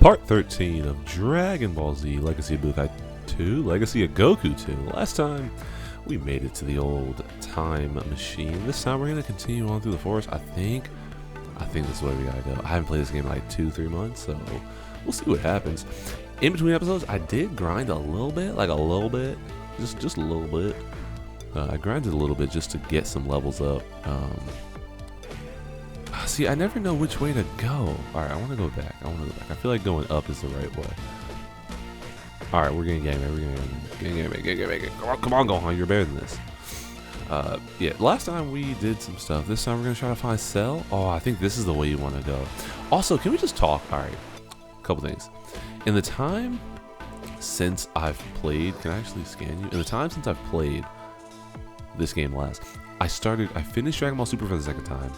Part 13 of Dragon Ball Z Legacy of Budokai 2, Legacy of Goku 2. Last time, we made it to the old time machine. This time, we're going to continue on through the forest. I think this is where we gotta go. I haven't played this game in like 2-3 months, so we'll see what happens. In between episodes, I did grind a little bit, just a little bit. I grinded a little bit just to get some levels up. See, I never know which way to go. Alright, I want to go back. I feel like going up is the right way. Alright, we're getting game. Come on, Gohan. You're better than this. Yeah, last time we did some stuff. This time we're going to try to find Cell. Oh, I think this is the way you want to go. Also, can we just talk? Alright, a couple things. In the time since I've played... Can I actually scan you? In the time since I've played this game last, I finished Dragon Ball Super for the second time.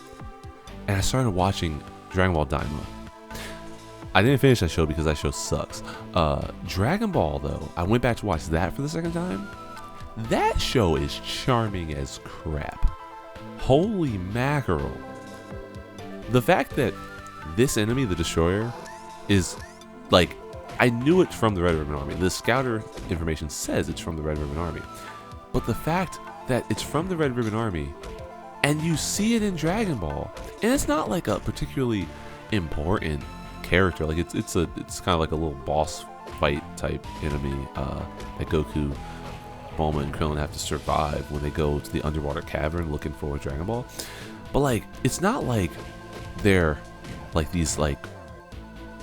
And I started watching Dragon Ball Daima. I didn't finish that show because that show sucks. Dragon Ball, though, I went back to watch that for the second time. That show is charming as crap. Holy mackerel. The fact that this enemy, the Destroyer, is like... I knew it from the Red Ribbon Army. The Scouter information says it's from the Red Ribbon Army. But the fact that it's from the Red Ribbon Army... and you see it in Dragon Ball, and it's not like a particularly important character. Like it's kind of like a little boss fight type enemy that Goku, Bulma, and Krillin have to survive when they go to the underwater cavern looking for Dragon Ball. But like, it's not like they're like these like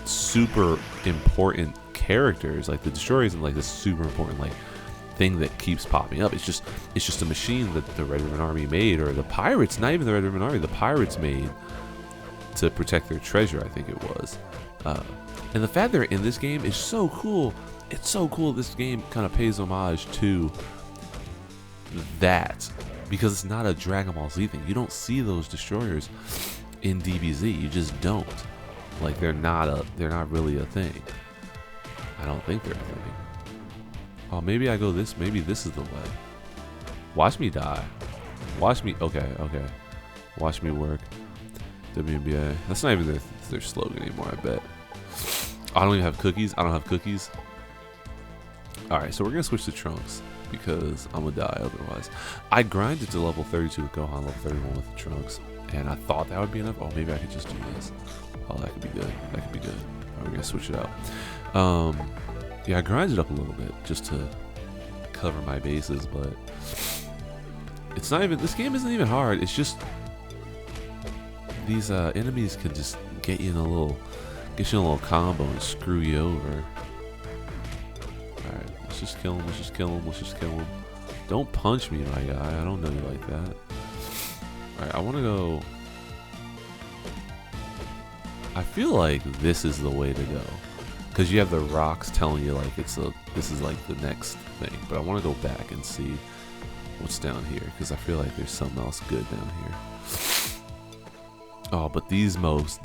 super important characters. Like the Destroyer isn't like this super important like thing that keeps popping up. It's just a machine that the Red Ribbon Army made, or the pirates, not even the Red Ribbon Army, the pirates made to protect their treasure, I think it was. And the fact they're in this game is so cool. It's so cool this game kind of pays homage to that, because it's not a Dragon Ball Z thing. You don't see those destroyers in DBZ. You just don't. Like they're not really a thing. I don't think they're a thing. Oh, maybe I go this. Maybe this is the way. Watch me die. Watch me. Okay. Watch me work. WNBA. That's not even their slogan anymore, I bet. I don't even have cookies. I don't have cookies. Alright, so we're going to switch to Trunks because I'm going to die otherwise. I grinded to level 32 with Gohan, level 31 with the Trunks. And I thought that would be enough. Oh, maybe I could just do this. Oh, that could be good. Alright, we're going to switch it out. Yeah, I grinded up a little bit just to cover my bases, but it's not even... This game isn't even hard. It's just these enemies can just get you in a little combo and screw you over. Alright, let's just kill him. Don't punch me, my guy. I don't know you like that. Alright, I want to go... I feel like this is the way to go. Because you have the rocks telling you like this is like the next thing. But I want to go back and see what's down here, because I feel like there's something else good down here. Oh, but these moves.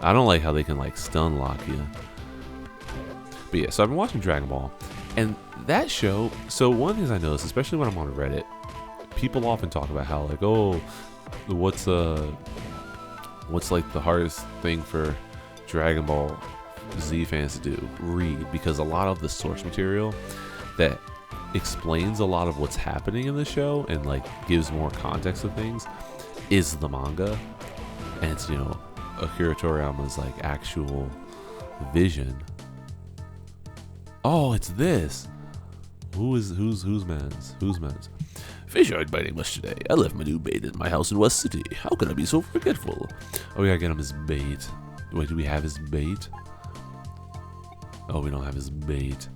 I don't like how they can like stun lock you. But yeah, so I've been watching Dragon Ball, and that show. So one of the things I noticed, especially when I'm on Reddit, people often talk about how like, oh, what's like the hardest thing for Dragon Ball Z fans to do? Read, because a lot of the source material that explains a lot of what's happening in the show and like gives more context to things is the manga, and it's, you know, Akira Toriyama's like actual vision. Oh, it's this. Whose man's? Fish aren't biting much today. I left my new bait in my house in West City. How could I be so forgetful? Oh, we gotta get him his bait. Wait, do we have his bait? Oh, we don't have his bait.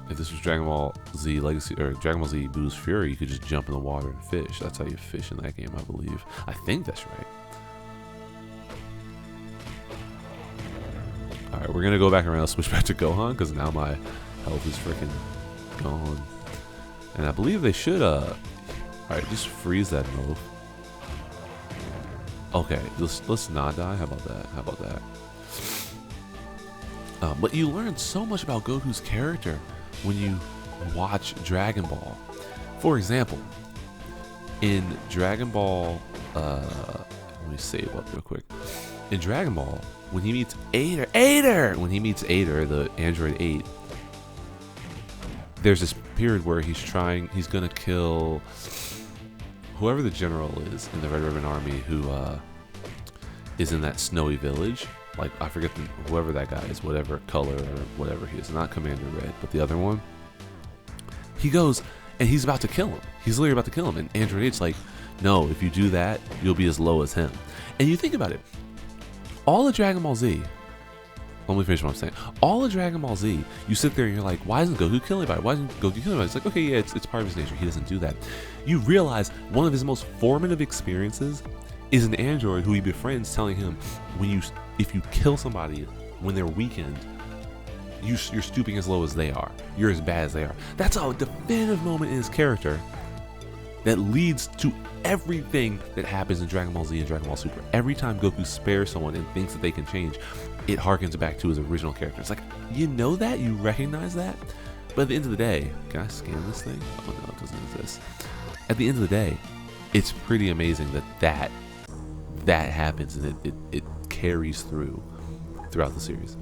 If this was Dragon Ball Z Legacy, or Dragon Ball Z Boo's Fury, you could just jump in the water and fish. That's how you fish in that game, I believe. I think that's right. Alright, we're gonna go back around, switch back to Gohan, because now my health is freaking gone. And I believe they should, alright, just freeze that move. Okay, let's not die. How about that? But you learn so much about Goku's character when you watch Dragon Ball. For example, In Dragon Ball, let me save up real quick. In Dragon Ball, when he meets when he meets Ader, the Android 8, there's this period where he's gonna kill whoever the general is in the Red Ribbon Army who is in that snowy village. Like, I forget whoever that guy is, whatever color or whatever he is. Not Commander Red, but the other one. He goes, and he's about to kill him. He's literally about to kill him. And Android 8's like, no, if you do that, you'll be as low as him. And you think about it. All of Dragon Ball Z, let me finish what I'm saying. All of Dragon Ball Z, you sit there and you're like, why doesn't Goku kill anybody? Why doesn't Goku kill anybody? It's like, okay, yeah, it's part of his nature. He doesn't do that. You realize one of his most formative experiences is an android who he befriends telling him, if you kill somebody when they're weakened, you're stooping as low as they are. You're as bad as they are. That's a definitive moment in his character that leads to everything that happens in Dragon Ball Z and Dragon Ball Super. Every time Goku spares someone and thinks that they can change, it harkens back to his original character. It's like, you know that? You recognize that? But at the end of the day, can I scan this thing? Oh no, it doesn't exist. At the end of the day, it's pretty amazing that happens and it carries throughout the series.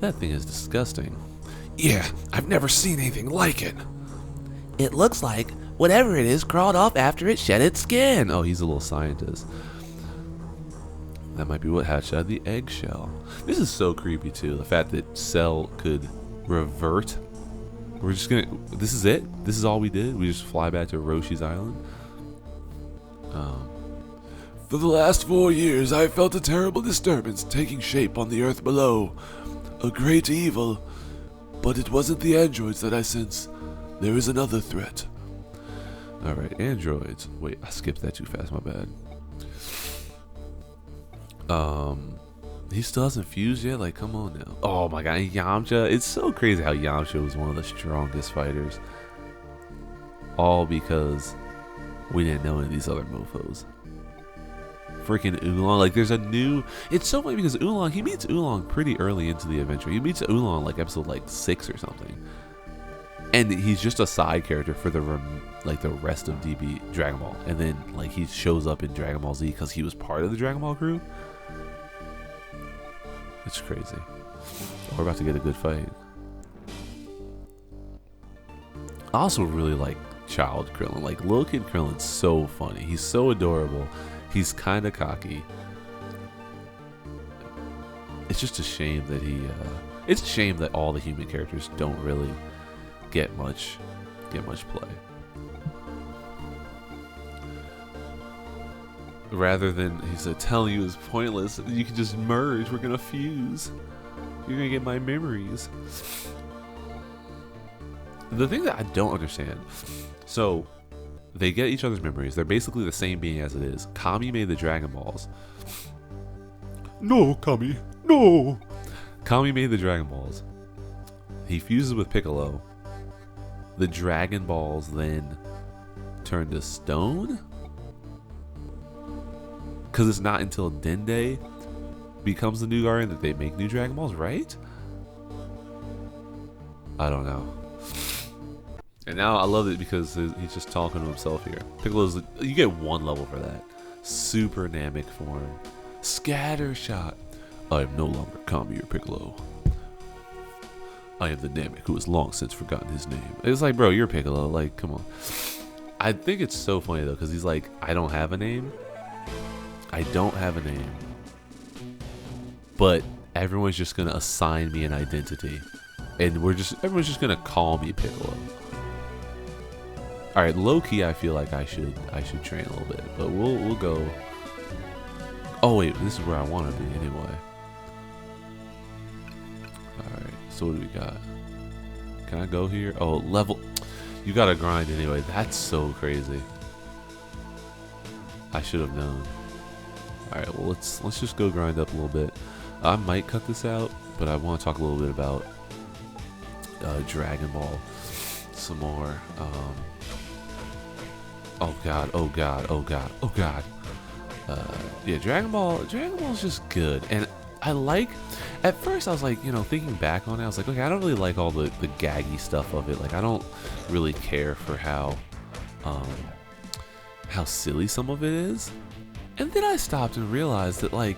That thing is disgusting. Yeah, I've never seen anything like it. It looks like whatever it is crawled off after it shed its skin. Oh, he's a little scientist. That might be what hatched out of the eggshell. This is so creepy too. The fact that Cell could revert. We're just gonna. This is it. This is all we did. We just fly back to Roshi's Island. For the last 4 years, I felt a terrible disturbance taking shape on the earth below. A great evil. But it wasn't the androids that I sense. There is another threat. Alright, androids. Wait, I skipped that too fast, my bad. He still hasn't fused yet? Like, come on now. Oh my god, Yamcha. It's so crazy how Yamcha was one of the strongest fighters. All because we didn't know any of these other mofos. Freaking Oolong, like there's a new. It's so funny because Oolong, he meets Oolong pretty early into the adventure. He meets Oolong like episode 6 or something, and he's just a side character for the rest of Dragon Ball, and then he shows up in Dragon Ball Z because he was part of the Dragon Ball crew. It's crazy. We're about to get a good fight. I also really like Child Krillin. Like, little kid Krillin's so funny. He's so adorable. He's kind of cocky. It's just a shame that it's a shame that all the human characters don't really get much play. Rather than, he said, telling you is pointless. You can just merge. We're gonna fuse. You're gonna get my memories. The thing that I don't understand. So, they get each other's memories. They're basically the same being as it is. Kami made the Dragon Balls. No, Kami. No. Kami made the Dragon Balls. He fuses with Piccolo. The Dragon Balls then turn to stone? Because it's not until Dende becomes the new Guardian that they make new Dragon Balls, right? I don't know. And now I love it because he's just talking to himself here. Piccolo's, you get 1 level for that. Super Namek form. Scatter shot. I am no longer Kami or Piccolo. I am the Namek who has long since forgotten his name. It's like, bro, you're Piccolo. Like, come on. I think it's so funny though, because he's like, I don't have a name. I don't have a name. But everyone's just gonna assign me an identity. And everyone's just gonna call me Piccolo. Alright, low-key I feel like I should train a little bit, but we'll go. Oh wait, this is where I wanna be anyway. Alright, so what do we got? Can I go here? Oh, level. You gotta grind anyway. That's so crazy. I should have known. Alright, well let's just go grind up a little bit. I might cut this out, but I want to talk a little bit about Dragon Ball some more. Oh god, oh god, oh god, oh god. Yeah, Dragon Ball's just good. And I like, at first I was like, thinking back on it, I was like, okay, I don't really like all the gaggy stuff of it. Like, I don't really care for how how silly some of it is. And then I stopped and realized that, like,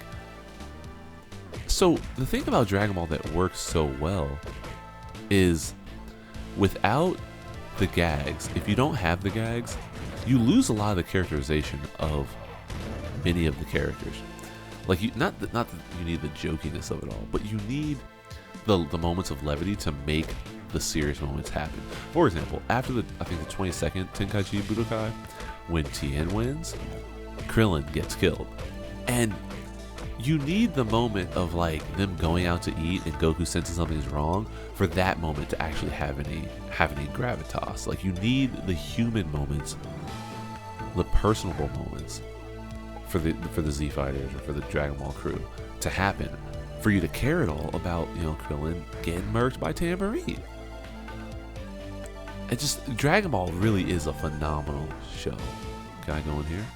so the thing about Dragon Ball that works so well is without the gags, if you don't have the gags, you lose a lot of the characterization of many of the characters. Like, not that you need the jokiness of it all, but you need the moments of levity to make the serious moments happen. For example, after the 22nd Tenkaichi Budokai, when Tien wins, Krillin gets killed, and you need the moment of like them going out to eat and Goku senses something's wrong for that moment to actually have any gravitas. Like, you need the human moments, the personable moments for the Z Fighters or for the Dragon Ball crew to happen for you to care at all about, you know, Krillin getting murked by Tambourine. It just, Dragon Ball really is a phenomenal show. Can I go in here?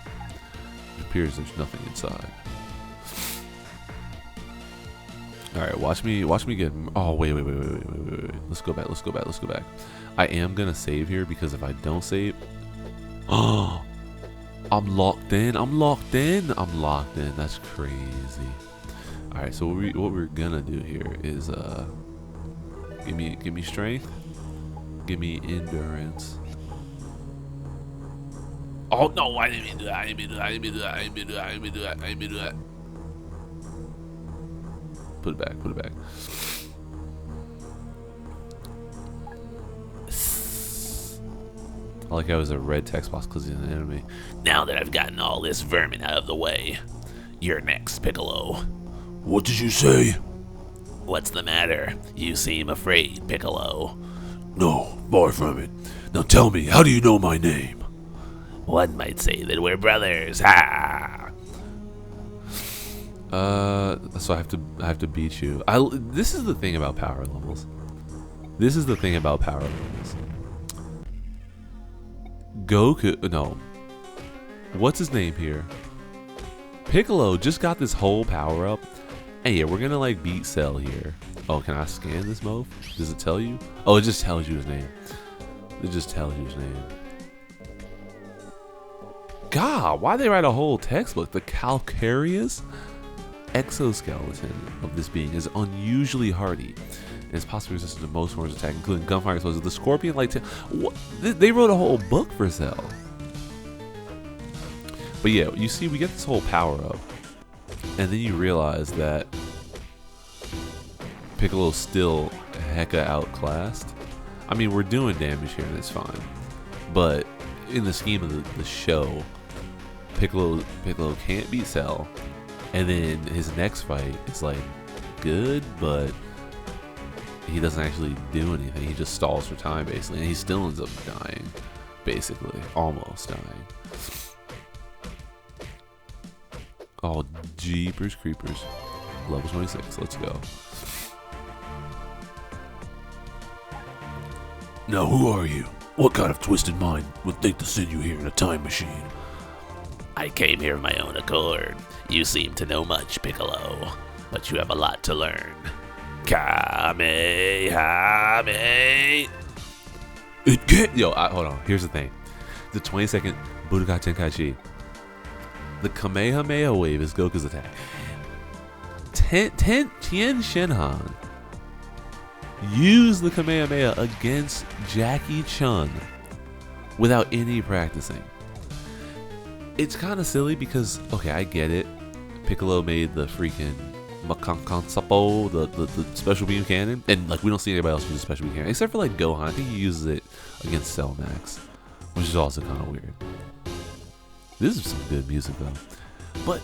It appears there's nothing inside. Alright, watch me get, oh, wait. Let's go back. I am gonna save here, because if I don't save, oh, I'm locked in. That's crazy. Alright, so what we're gonna do here is, give me strength. Give me endurance. Oh no, I didn't mean to do that. Put it back. I like how it was a red text box because he's an enemy. Now that I've gotten all this vermin out of the way, you're next, Piccolo. What did you say? What's the matter? You seem afraid, Piccolo. No, far from it. Now tell me, how do you know my name? One might say that we're brothers. Ha! So I have to beat you. This is the thing about power levels. Goku, no. What's his name here? Piccolo just got this whole power up. And yeah, we're gonna like beat Cell here. Oh, can I scan this move? Does it tell you? Oh, it just tells you his name. God, why they write a whole textbook? The calcareous exoskeleton of this being is unusually hardy and is possibly resistant to most forms of attack, including gunfire explosives. The scorpion like they wrote a whole book for Cell. But yeah, you see, we get this whole power up, and then you realize that Piccolo's still hecka outclassed. I mean, we're doing damage here, and it's fine. But in the scheme of the show, Piccolo can't beat Cell, and then his next fight is like good, but he doesn't actually do anything. He just stalls for time, basically, and he still ends up dying, basically, almost dying. Oh, jeepers creepers. Level 26, let's go. Now who are you? What kind of twisted mind would think to send you here in a time machine? I came here of my own accord. You seem to know much, Piccolo, but you have a lot to learn. Kamehame! It can't. Yo, hold on. Here's the thing. The 22nd Budokai Tenkaichi. The Kamehameha wave is Goku's attack. Tien Shinhan used the Kamehameha against Jackie Chun without any practicing. It's kind of silly because, okay, I get it. Piccolo made the freaking Makankansapo, the special beam cannon, and like we don't see anybody else use a special beam cannon except for like Gohan. I think he uses it against Cell Max, which is also kind of weird. This is some good music though. But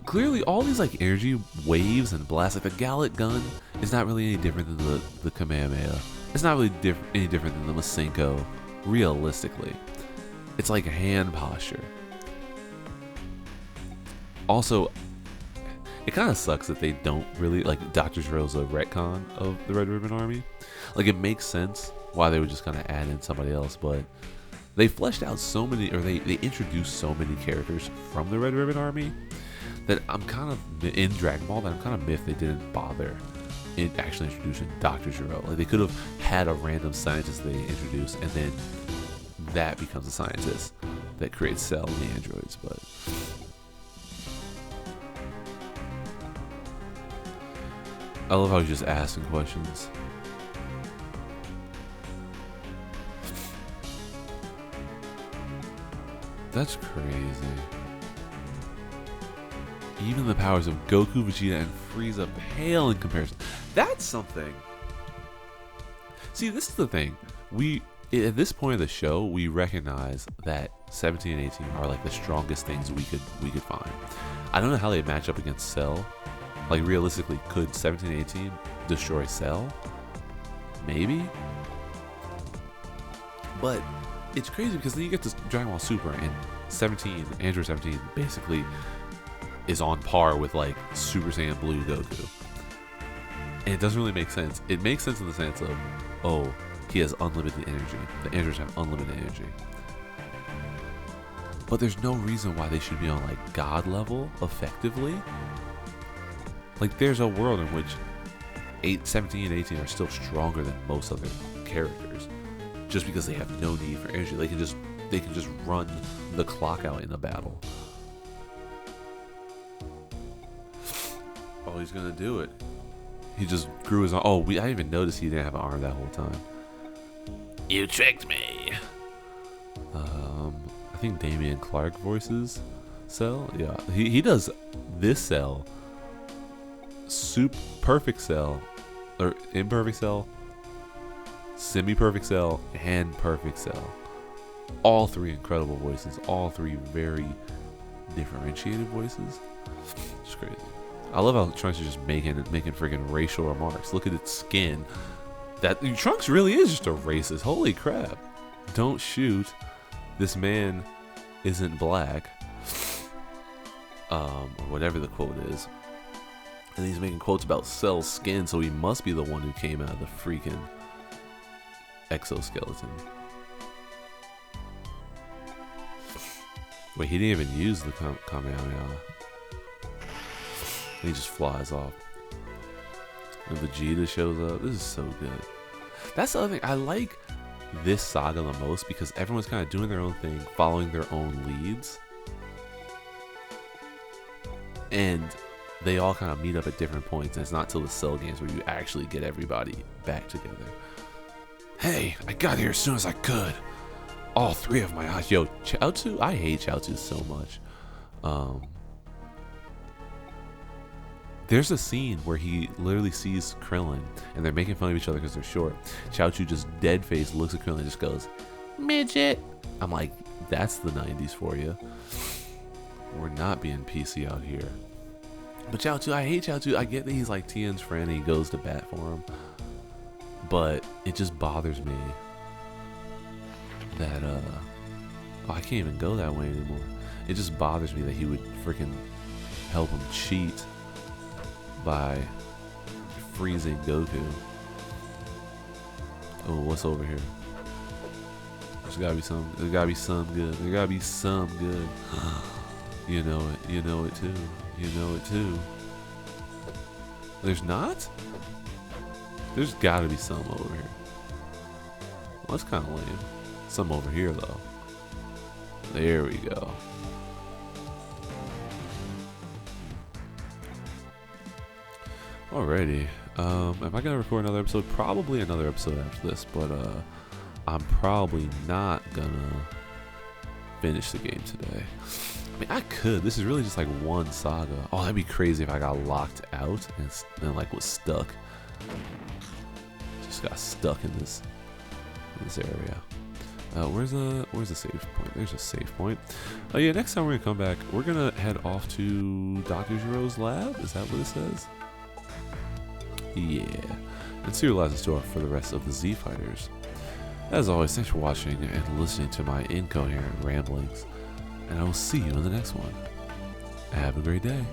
clearly all these like energy waves and blasts, like the Gallic gun is not really any different than the Kamehameha. It's not really any different than the Masenko, realistically. It's like hand posture. Also, it kind of sucks that they don't really, like, Dr. Gero's a retcon of the Red Ribbon Army. Like, it makes sense why they would just kind of add in somebody else, but they fleshed out so many, or they introduced so many characters from the Red Ribbon Army that I'm kind of, in Dragon Ball, that I'm kind of miffed they didn't bother in actually introducing Dr. Gero. Like, they could have had a random scientist they introduced, and then that becomes a scientist. that creates Cell and the androids, but I love how he's just asking questions. That's crazy. Even the powers of Goku, Vegeta, and Frieza pale in comparison. That's something. See, this is the thing. At this point of the show, we recognize that 17 and 18 are like the strongest things we could find. I don't know how they match up against Cell. Like, realistically, could 17 and 18 destroy Cell? Maybe. But it's crazy because then you get this Dragon Ball Super, and 17, Android 17, basically is on par with like Super Saiyan Blue Goku. And it doesn't really make sense. It makes sense in the sense of, oh, he has unlimited energy. The androids have unlimited energy. But there's no reason why they should be on like God level effectively. Like, there's a world in which 17 and 18 are still stronger than most other characters, just because they have no need for energy. They can just run the clock out in a battle. Oh, he's gonna do it. He just grew his arm. Oh, I didn't even notice he didn't have an arm that whole time. You tricked me. I think Damian Clark voices Cell. Yeah, he does this Cell. Perfect Cell, or imperfect Cell, semi-perfect Cell, and perfect Cell. All three incredible voices. All three very differentiated voices. It's crazy. I love how Trunks is just making freaking racial remarks. Look at its skin. That Trunks really is just a racist. Holy crap! Don't shoot. This man isn't black. Or whatever the quote is. And he's making quotes about Cell's skin, so he must be the one who came out of the freaking exoskeleton. Wait, he didn't even use the Kamehameha. He just flies off. And Vegeta shows up. This is so good. That's the other thing. I like this saga the most because everyone's kind of doing their own thing, following their own leads. And they all kind of meet up at different points, and it's not till the Cell games where you actually get everybody back together. Hey, I got here as soon as I could. All three of my eyes. Yo, Chaozu, I hate Chaozu so much. There's a scene where he literally sees Krillin, and they're making fun of each other because they're short. Chaozu just dead face looks at Krillin and just goes, "Midget." I'm like, that's the 90s for you. We're not being PC out here. But Chaozu, I hate Chaozu. I get that he's like Tien's friend and he goes to bat for him. But it just bothers me that, oh, I can't even go that way anymore. It just bothers me that he would freaking help him cheat by freezing Goku. Oh, what's over here? There's gotta be some good. There gotta be some good. You know it. You know it too. You know it too. There's not? There's gotta be some over here. Well, that's kind of lame. Some over here though. There we go. Alrighty. Am I gonna record another episode? Probably another episode after this, but I'm probably not gonna finish the game today. I mean, I could. This is really just like one saga. Oh, that'd be crazy if I got locked out and like was stuck. Just got stuck in this area. Where's the save point? There's a save point. Oh yeah, next time we're gonna come back, we're gonna head off to Dr. Giro's lab. Is that what it says? Yeah. And see what lies in store for the rest of the Z Fighters. As always, thanks for watching and listening to my incoherent ramblings. And I will see you in the next one. Have a great day.